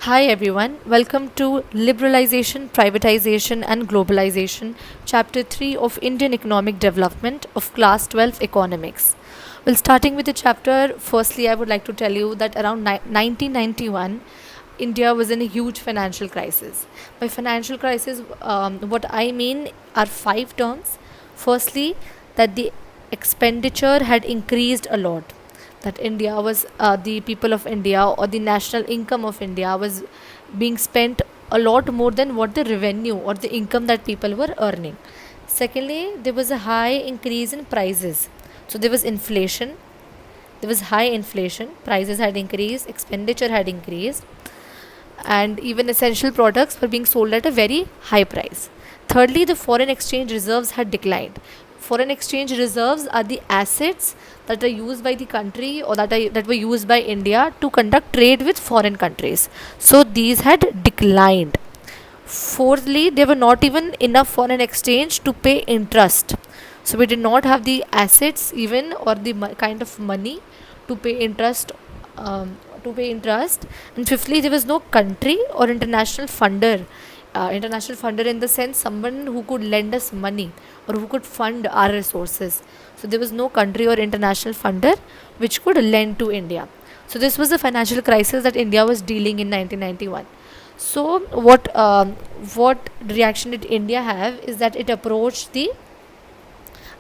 Hi everyone, welcome to Liberalization, Privatization and Globalization, Chapter 3 of Indian Economic Development of Class 12 Economics. Well, starting with the chapter, firstly, I would like to tell you that around 1991, India was in a huge financial crisis. By financial crisis, what I mean are five terms. Firstly, that the expenditure had increased a lot, that India was the people of India or the national income of India was being spent a lot more than what the revenue or the income that people were earning. Secondly, there was a high increase in prices. So there was inflation. There was high inflation. Prices had increased. Expenditure had increased, and even essential products were being sold at a very high price. Thirdly, the foreign exchange reserves had declined. Foreign exchange reserves are the assets that are used by the country or that were used by India to conduct trade with foreign countries. So these had declined. Fourthly, there were not even enough foreign exchange to pay interest. So we did not have the assets even or the kind of money to pay interest. And fifthly, there was no country or international funder. International funder in the sense someone who could lend us money or who could fund our resources. So there was no country or international funder which could lend to India. So this was the financial crisis that India was dealing in 1991. So what reaction did India have is that it approached the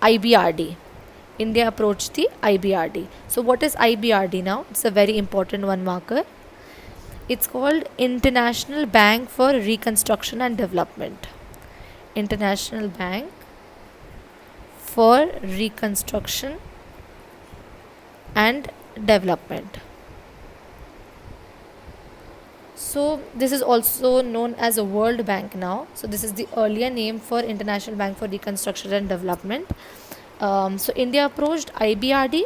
IBRD. India approached the IBRD. So what is IBRD now? It's a very important one marker. It's called International Bank for Reconstruction and Development. International Bank for Reconstruction and Development. So this is also known as a World Bank now. So this is the earlier name for International Bank for Reconstruction and Development. So India approached IBRD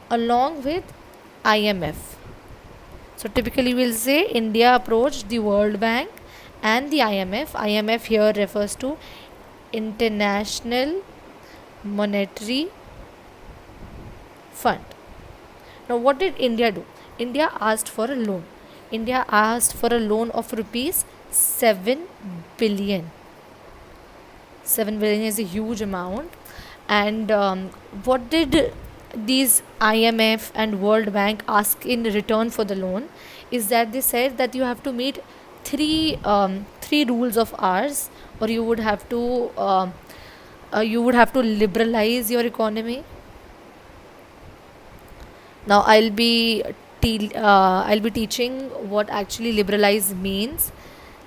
along with IMF. So typically we'll say India approached the World Bank and the IMF. IMF here refers to International Monetary Fund. Now what did India do? India asked for a loan. India asked for a loan of rupees 7 billion. 7 billion is a huge amount. And what did these IMF and World Bank ask in return for the loan is that they said that you have to meet three rules of ours, or you would have to liberalize your economy. Now I'll be teaching what actually liberalize means.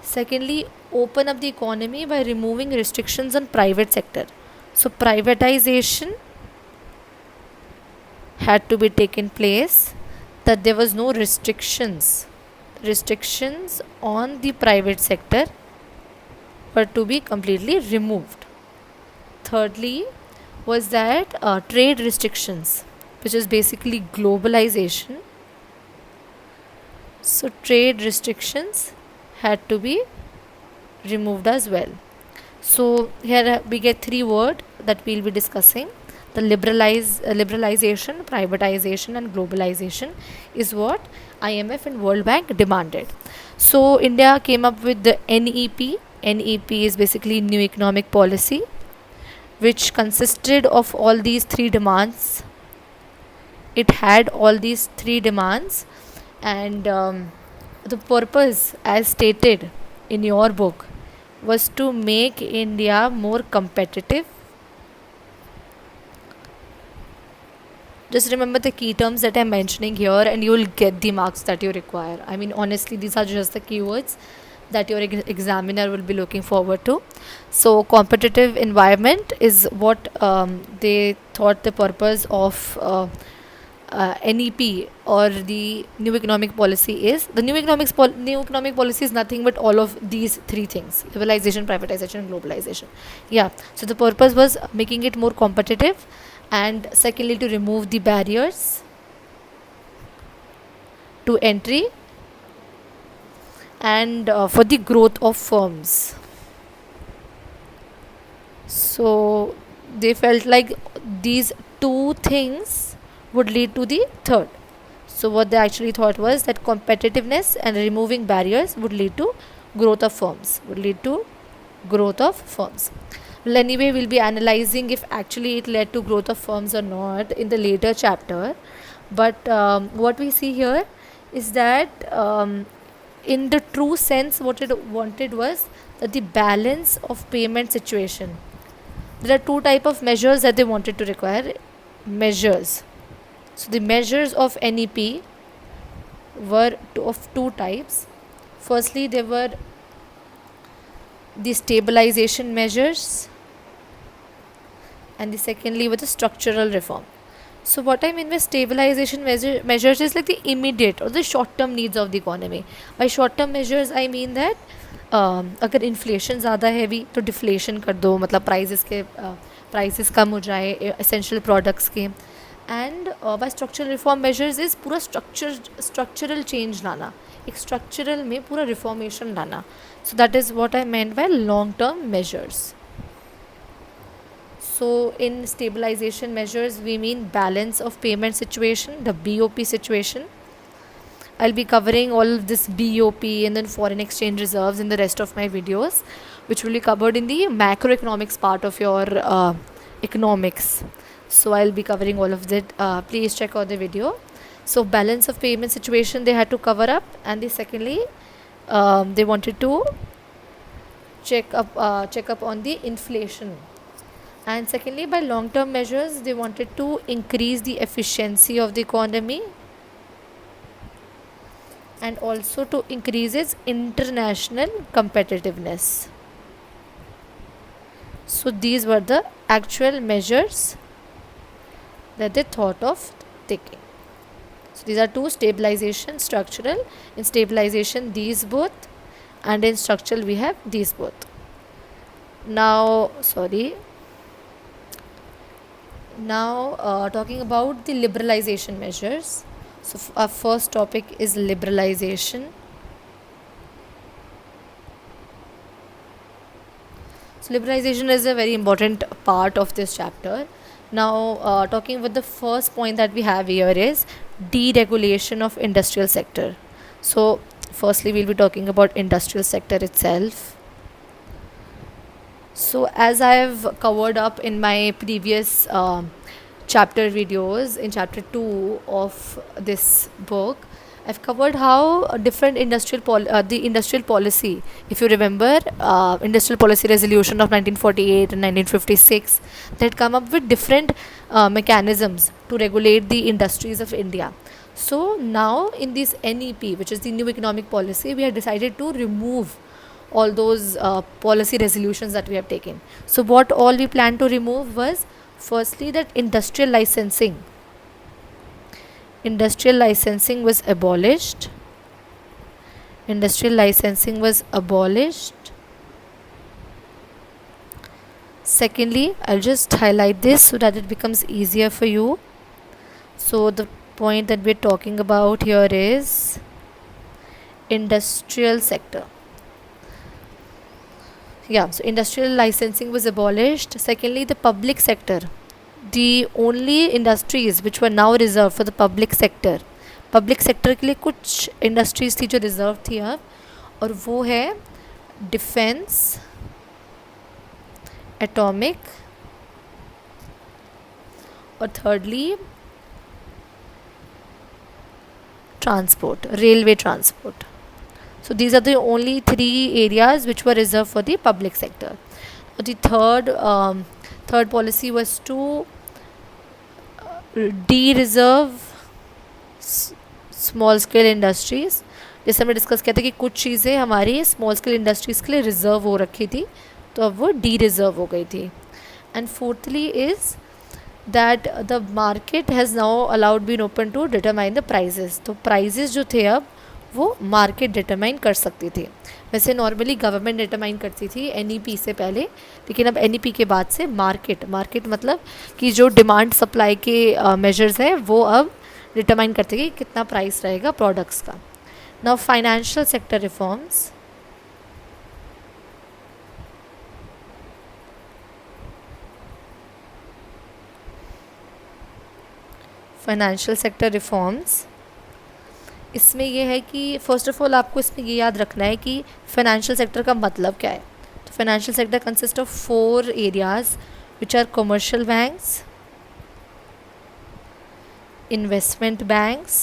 Secondly, open up the economy by removing restrictions on private sector. So privatization had to be taken place, that there was no restrictions on the private sector were to be completely removed. Thirdly was that trade restrictions, which is basically globalization. So trade restrictions had to be removed as well. So here we get three words that we'll be discussing. The liberalization, privatization and globalization is what IMF and World Bank demanded. So India came up with the NEP. NEP is basically New Economic Policy, which consisted of all these three demands. It had all these three demands, and the purpose, as stated in your book, was to make India more competitive. Just remember the key terms that I'm mentioning here, and you will get the marks that you require. I mean, honestly, these are just the keywords that your examiner will be looking forward to. So competitive environment is what they thought the purpose of NEP or the new economic policy is. The new economic policy is nothing but all of these three things: liberalization, privatization and globalization. Yeah, so the purpose was making it more competitive, and secondly to remove the barriers to entry, and for the growth of firms. So they felt like these two things would lead to the third. So what they actually thought was that competitiveness and removing barriers would lead to growth of firms, Well, anyway, we'll be analyzing if actually it led to growth of firms or not in the later chapter. But what we see here is that in the true sense, what it wanted was that the balance of payment situation. There are two type of measures that they wanted to require. Measures. So the measures of NEP were of two types. Firstly, there were the stabilization measures, and the secondly were the structural reform. So what I mean by stabilization measures is like the immediate or the short term needs of the economy. By short term measures I mean that अगर inflation ज़्यादा है भी तो deflation कर दो, मतलब prices कम हो जाए एसेंशियल प्रोडक्ट्स के. And by structural reform measures is पूरा स्ट्रक्चरल चेंज लाना, एक स्ट्रक्चरल में पूरा रिफॉर्मेशन लाना. So that is what I meant by long term measures. So in stabilization measures we mean balance of payment situation, the BOP situation. I'll be covering all of this BOP and then foreign exchange reserves in the rest of my videos, which will be covered in the macroeconomics part of your economics. So I'll be covering all of that. Please check out the video. So balance of payment situation they had to cover up, and the secondly they wanted to check up on the inflation. And secondly, by long term measures they wanted to increase the efficiency of the economy and also to increase its international competitiveness. So these were the actual measures that they thought of taking. So these are two: stabilization, structural. In stabilization these both, and in structural we have these both. Now talking about the liberalization measures. So our first topic is liberalization. So liberalization is a very important part of this chapter. Now talking about the first point that we have here is deregulation of industrial sector. So firstly we'll be talking about industrial sector itself. So as I have covered up in my previous chapter videos, in chapter 2 of this book, I've covered how different the industrial policy, if you remember, industrial policy resolution of 1948 and 1956, that come up with different mechanisms to regulate the industries of India. So now in this NEP, which is the new economic policy, we have decided to remove all those policy resolutions that we have taken. So what all we plan to remove was, firstly, that industrial licensing was abolished. Secondly, I'll just highlight this so that it becomes easier for you. So the point that we're talking about here is industrial sector. So industrial licensing was abolished. Secondly, the public sector, the only industries which were now reserved for the public sector के लिए कुछ industries थी जो reserved थी अब, और वो है defense, atomic, और thirdly transport, railway transport. So these are the only 3 areas which were reserved for the public sector. The third policy was to de-reserve small scale industries. जैसे हमने डिस्कस किया था कि कुछ चीज़ें हमारी स्मॉल स्केल इंडस्ट्रीज़ के लिए रिजर्व हो रखी थी, तो अब वो डी रिजर्व हो गई थी. And fourthly is that the market has now allowed been open to determine the prices. तो प्राइजेस जो थे अब वो मार्केट डिटरमाइन कर सकती थी. वैसे नॉर्मली गवर्नमेंट डिटरमाइन करती थी NEP से पहले, लेकिन अब NEP के बाद से मार्केट मतलब कि जो डिमांड सप्लाई के मेजर्स हैं वो अब डिटरमाइन करते कि कितना प्राइस रहेगा प्रोडक्ट्स का. Now financial sector reforms. इसमें ये है कि फर्स्ट ऑफ ऑल आपको इसमें ये याद रखना है कि फाइनेंशियल सेक्टर का मतलब क्या है. तो financial sector consist of 4 areas which are commercial banks, investment banks,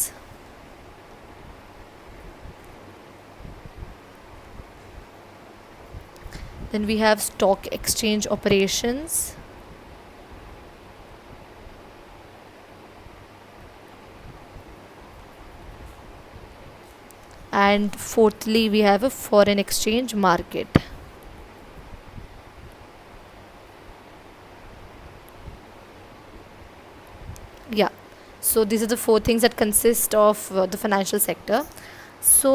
then we have stock exchange operations, and fourthly we have a foreign exchange market. Yeah, so these are the 4 things that consist of the financial sector. So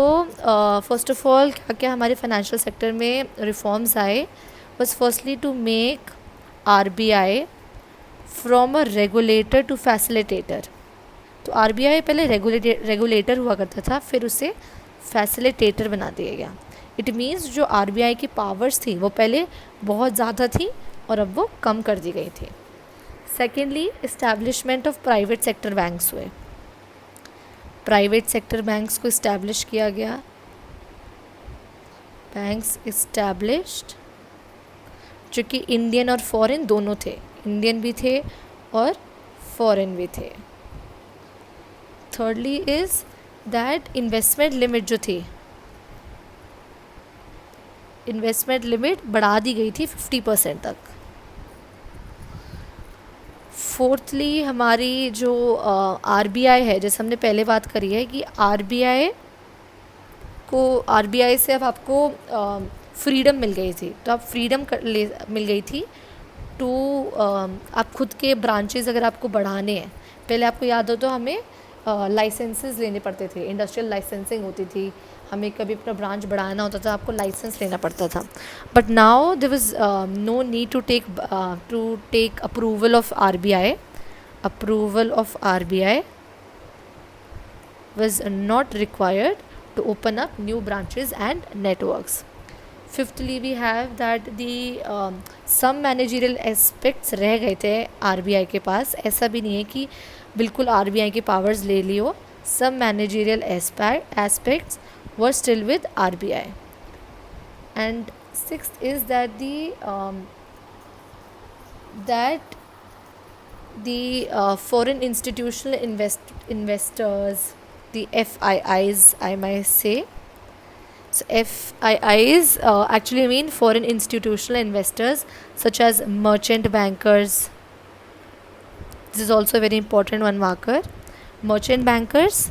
first of all क्या क्या हमारे financial sector में reforms आए was firstly to make RBI from a regulator to facilitator. तो RBI पहले regulator हुआ करता था, फिर उसे फैसिलिटेटर बना दिया गया. इट मीन्स जो RBI की पावर्स थी वो पहले बहुत ज़्यादा थी और अब वो कम कर दी गई थी. Secondly, establishment of private sector banks हुए. प्राइवेट सेक्टर बैंक्स को इस्टेब्लिश किया गया. बैंक्स इस्टेब्लिश्ड जो कि इंडियन और फॉरेन दोनों थे, इंडियन भी थे और फॉरेन भी थे. Thirdly is that investment limit जो थी, इन्वेस्टमेंट लिमिट बढ़ा दी गई थी 50% तक. फोर्थली हमारी जो RBI है, जैसे हमने पहले बात करी है कि RBI से अब आपको फ्रीडम मिल गई थी. तो आप फ्रीडम मिल गई थी टू आप खुद के ब्रांचेस अगर आपको बढ़ाने हैं. पहले आपको याद हो तो हमें लाइसेंसेस लेने पड़ते थे, इंडस्ट्रियल लाइसेंसिंग होती थी, हमें कभी अपना ब्रांच बढ़ाना होता था आपको लाइसेंस लेना पड़ता था. But now there was no need to take approval of RBI. Approval of RBI was not required to open up new branches and networks. Fifthly, we have that the some managerial aspects रह गए थे RBI के पास. ऐसा भी नहीं है कि बिल्कुल RBI की पावर्स ले ली हो. Some managerial aspects were still with RBI. And sixth is that the foreign institutional investors, the FIIs, I might say. So FIIs actually mean foreign institutional investors such as merchant bankers. This is also a very important one marker. Merchant bankers,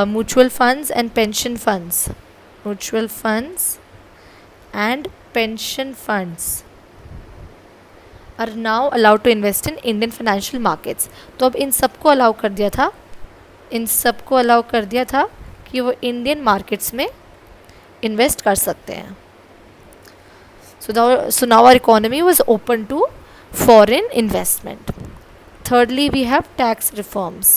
mutual funds and pension funds. Mutual funds and pension funds are now allowed to invest in Indian financial markets. तो अब इन सबको allow कर दिया था कि वो Indian markets में invest कर सकते हैं. So now our economy was open to foreign investment. Thirdly, we have tax reforms.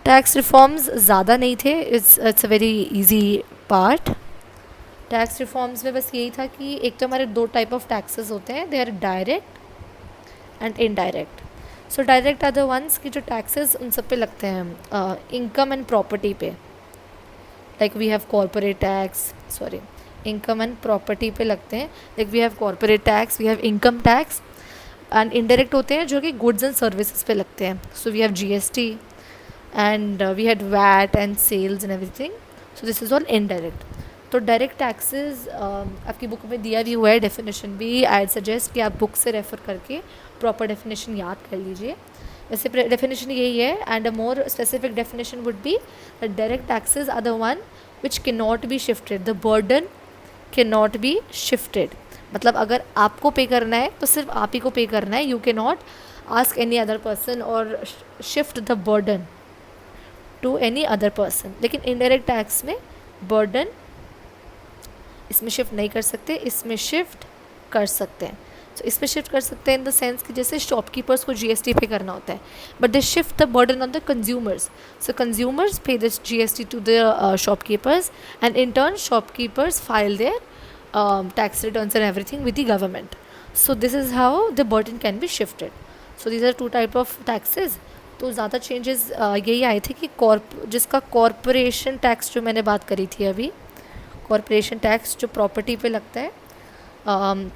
Tax reforms ज़्यादा नहीं थे. It's a very easy part. Tax reforms में बस यही था कि एक तो हमारे 2 टाइप ऑफ टैक्सेस होते हैं, they are direct and indirect. So direct are the ones की जो टैक्सेस उन सब पे लगते हैं इनकम एंड प्रॉपर्टी पे. Like we have corporate tax, income and property पे लगते हैं. Like we have corporate tax, we have income tax. And indirect होते हैं जो कि गुड्स एंड सर्विसेज पे लगते हैं. So we have GST and we had VAT and sales and everything. So this is all indirect. तो direct taxes आपकी book में दिया भी हुआ है, डेफिनेशन भी. आई सजेस्ट कि आप बुक से रेफ़र करके प्रॉपर डेफिनेशन याद कर लीजिए. वैसे डेफिनेशन यही है. And a more specific definition would be that direct taxes are the one which can not be shifted. The burden can not be shifted. मतलब अगर आपको पे करना है तो सिर्फ आप ही को पे करना है. You can not ask any other person और shift the burden to any other person. लेकिन इनडायरेक्ट टैक्स में बर्डन इसमें शिफ्ट नहीं कर सकते, इसमें शिफ्ट कर सकते हैं. तो इसमें शिफ्ट कर सकते हैं इन द सेंस कि जैसे शॉपकीपर्स को GST पे करना होता है, but they shift the burden on the consumers. So consumers pay this GST to the shopkeepers and in turn shopkeepers file their tax returns and everything with the government. So this is how the burden can be shifted. So these are 2 type of taxes. तो ज़्यादा changes यही आए थे कि जिसका corporation tax जो मैंने बात करी थी अभी, कॉरपोरेशन टैक्स जो प्रॉपर्टी पे लगता है,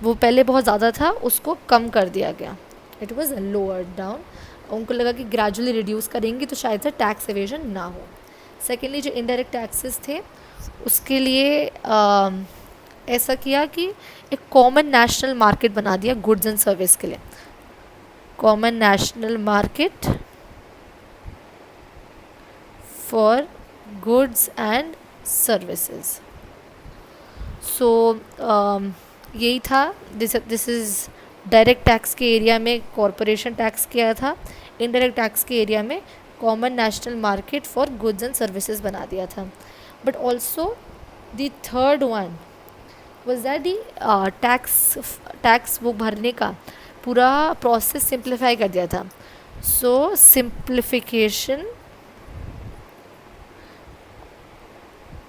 वो पहले बहुत ज़्यादा था, उसको कम कर दिया गया, इट वाज लोअर्ड डाउन। उनको लगा कि ग्रेजुअली रिड्यूस करेंगे तो शायद से टैक्स एवेजन ना हो। सेकेंडली जो इनडायरेक्ट टैक्सेस थे उसके लिए ऐसा किया कि एक कॉमन नेशनल मार्केट बना दिया गुड्स एंड सर्विस के लिए, common national market for goods and services. So यही था, दिस इज़ डायरेक्ट टैक्स के एरिया में कॉरपोरेशन टैक्स किया था, इनडायरेक्ट टैक्स के एरिया में common national market for goods and services बना दिया था। But also the third one was that the tax वो भरने का पूरा प्रोसेस सिंप्लीफाई कर दिया था। So simplification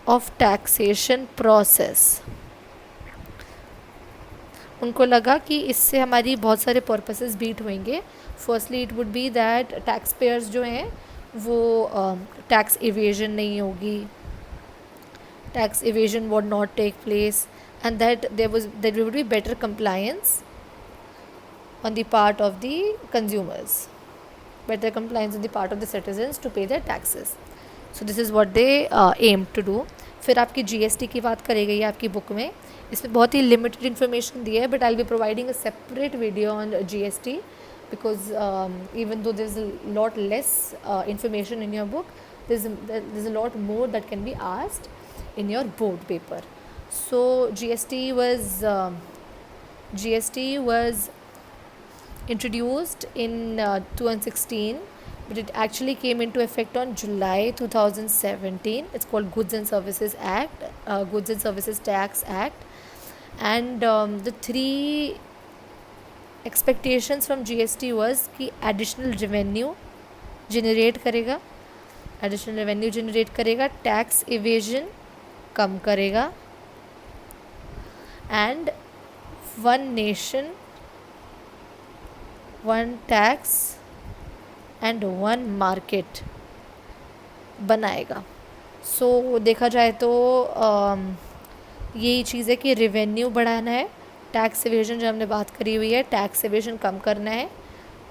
of taxation process, उनको लगा कि इससे हमारी बहुत सारे पर्पसेस बीट होंगे। Firstly it would be that tax payers जो हैं वो टैक्स इवेजन नहीं होगी, tax evasion would not take place, and that there would be better compliance on the part of the consumers, better compliance on the part of the citizens to pay their taxes. So this is what they aim to do. फिर आपकी GST की बात करी गई है आपकी book में, इसमें बहुत ही लिमिटेड इन्फॉर्मेशन दी है, but I will be providing a separate video on GST because even though there's a lot less information in your book, there's a lot more that can be asked in your board paper. So GST was introduced in 2016, but it actually came into effect on July 2017. It's called Goods and Services Act, Goods and Services Tax Act, and the three expectations from GST was कि additional revenue generate करेगा, tax evasion कम करेगा, and one nation, one tax and one market बनाएगा। सो देखा जाए तो यही चीज़ है कि रेवेन्यू बढ़ाना है, टैक्स एवेजन जो हमने बात करी हुई है, टैक्स एवेजन कम करना है,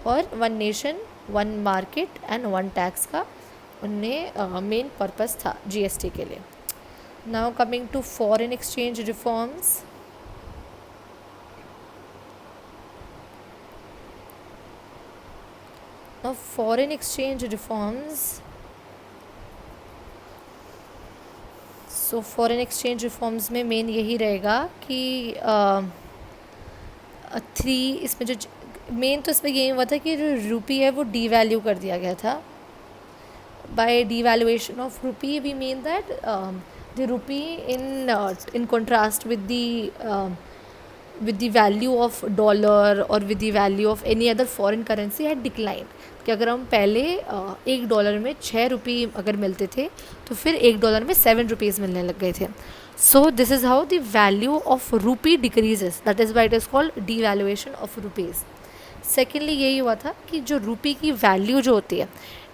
और one nation one market and one tax का उनने मेन पर्पस था GST के लिए। Now coming to foreign exchange reforms. Now foreign exchange reforms, so foreign exchange reforms में मेन यही रहेगा कि इसमें जो मेन तो इसमें यही हुआ था कि जो रूपी है वो डीवैल्यू कर दिया गया था। By devaluation of rupee we mean that the rupee in contrast with the value of dollar or with the value of any other foreign currency had declined। कि अगर हम पहले $1 में 6 रुपये अगर मिलते थे तो फिर $1 में 7 रुपीज़ मिलने लग गए थे। So this is how the value of रूपी decreases, that is why it is called devaluation of rupees. Secondly यही हुआ था कि जो रूपी की वैल्यू जो होती है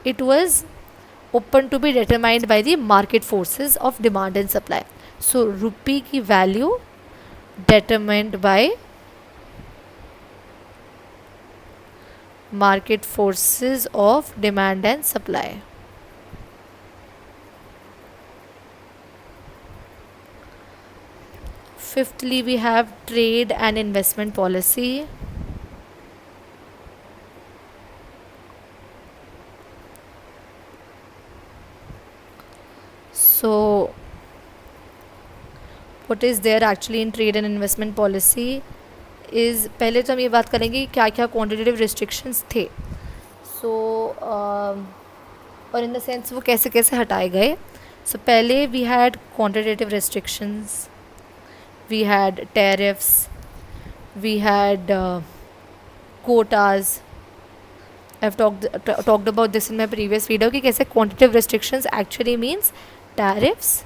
it was open to be determined by the market forces of demand and supply. So rupee की value determined by market forces of demand and supply. Fifthly, we have trade and investment policy. So what is there actually in trade and investment policy is, पहले तो हम ये बात करेंगे क्या क्या quantitative restrictions थे। सो और इन द सेंस वो कैसे कैसे हटाए गए। सो पहले we had quantitative restrictions, we had tariffs, we had quotas. I've talked about this in my previous video कि कैसे quantitative restrictions actually means tariffs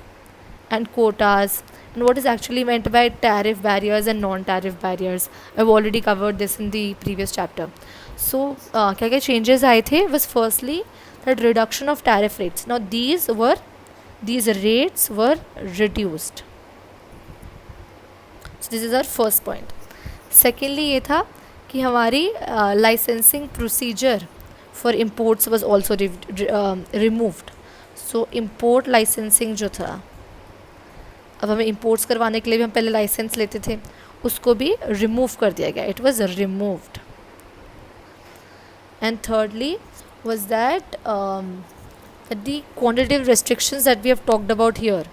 and quotas and what is actually meant by tariff barriers and non-tariff barriers. I've already covered this in the previous chapter. So क्या क्या changes आए थे was firstly that reduction of tariff rates. Now these rates were reduced. So this is our first point. Secondly ये था कि हमारी licensing procedure for imports was also removed. So import licensing जो था, अब हमें imports करवाने के लिए भी हम पहले license लेते थे, उसको भी remove कर दिया गया. It was removed. And thirdly was that the quantitative restrictions that we have talked about here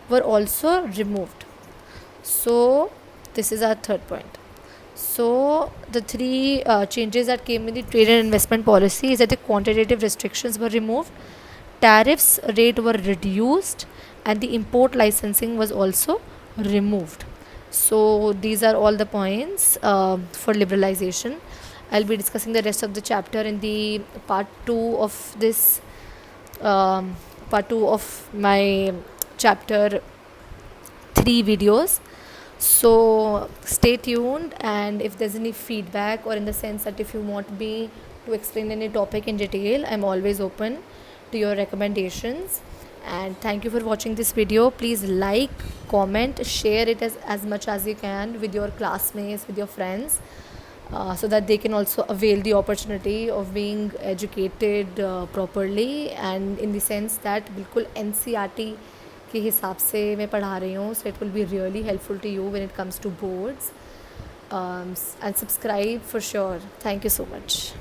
were also removed. So this is our third point. So the three changes that came in the trade and investment policy is that the quantitative restrictions were removed, tariffs rate were reduced, and the import licensing was also removed. So these are all the points for liberalization. I'll be discussing the rest of the chapter in the part 2 of this part 2 of my chapter 3 videos. So stay tuned, and if there's any feedback, or in the sense that if you want me to explain any topic in detail, I'm always open to your recommendations. And thank you for watching this video. Please like, comment, share it as much as you can with your classmates, with your friends, so that they can also avail the opportunity of being educated properly, and in the sense that बिल्कुल NCERT के हिसाब से मैं पढ़ा रही हूँ. So it will be really helpful to you when it comes to boards, and subscribe for sure. Thank you so much.